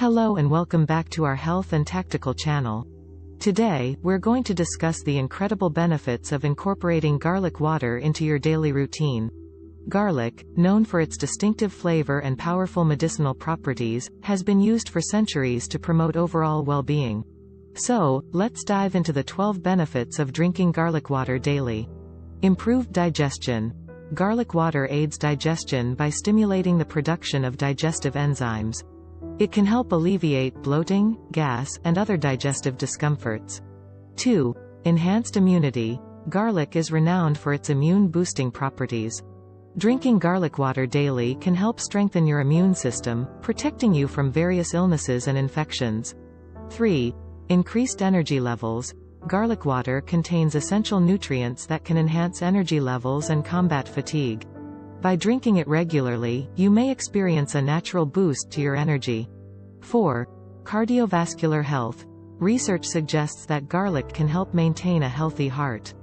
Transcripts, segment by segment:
Hello and welcome back to our Health and Tactical channel. Today, we're going to discuss the incredible benefits of incorporating garlic water into your daily routine. Garlic, known for its distinctive flavor and powerful medicinal properties, has been used for centuries to promote overall well-being. So, let's dive into the 12 benefits of drinking garlic water daily. Improved digestion. Garlic water aids digestion by stimulating the production of digestive enzymes. It can help alleviate bloating, gas, and other digestive discomforts. 2. Enhanced immunity. Garlic is renowned for its immune-boosting properties. Drinking garlic water daily can help strengthen your immune system, protecting you from various illnesses and infections. 3. Increased energy levels. Garlic water contains essential nutrients that can enhance energy levels and combat fatigue. By drinking it regularly, you may experience a natural boost to your energy. 4. Cardiovascular health. Research suggests that garlic can help maintain a healthy heart.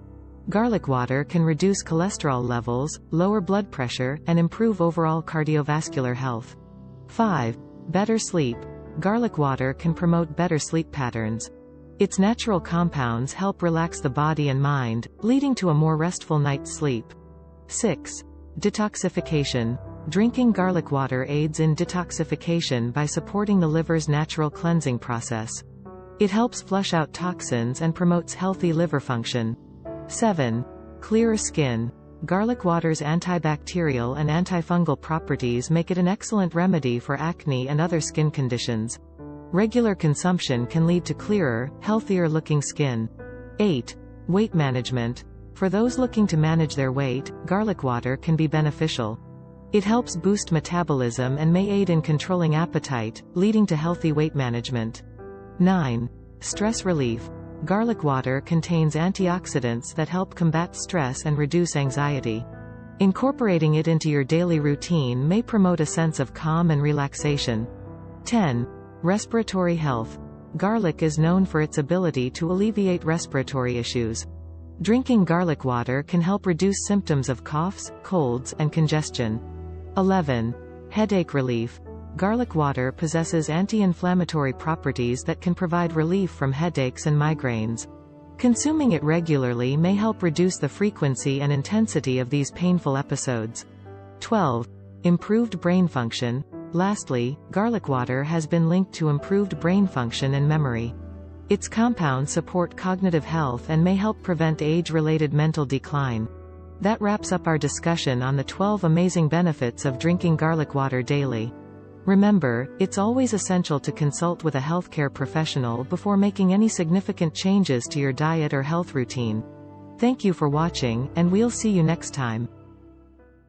Garlic water can reduce cholesterol levels, lower blood pressure, and improve overall cardiovascular health. 5. Better sleep. Garlic water can promote better sleep patterns. Its natural compounds help relax the body and mind, leading to a more restful night's sleep. 6. Detoxification. Drinking garlic water aids in detoxification by supporting the liver's natural cleansing process. It helps flush out toxins and promotes healthy liver function. 7. Clearer skin. Garlic water's antibacterial and antifungal properties make it an excellent remedy for acne and other skin conditions. Regular consumption can lead to clearer, healthier-looking skin. 8. Weight management. For those looking to manage their weight, garlic water can be beneficial. It helps boost metabolism and may aid in controlling appetite, leading to healthy weight management. 9. Stress relief. Garlic water contains antioxidants that help combat stress and reduce anxiety. Incorporating it into your daily routine may promote a sense of calm and relaxation. 10. Respiratory health. Garlic is known for its ability to alleviate respiratory issues. Drinking garlic water can help reduce symptoms of coughs, colds, and congestion. 11. Headache relief. Garlic water possesses anti-inflammatory properties that can provide relief from headaches and migraines. Consuming it regularly may help reduce the frequency and intensity of these painful episodes. 12. Improved brain function. Lastly, garlic water has been linked to improved brain function and memory. Its compounds support cognitive health and may help prevent age-related mental decline. That wraps up our discussion on the 12 amazing benefits of drinking garlic water daily. Remember, it's always essential to consult with a healthcare professional before making any significant changes to your diet or health routine. Thank you for watching, and we'll see you next time.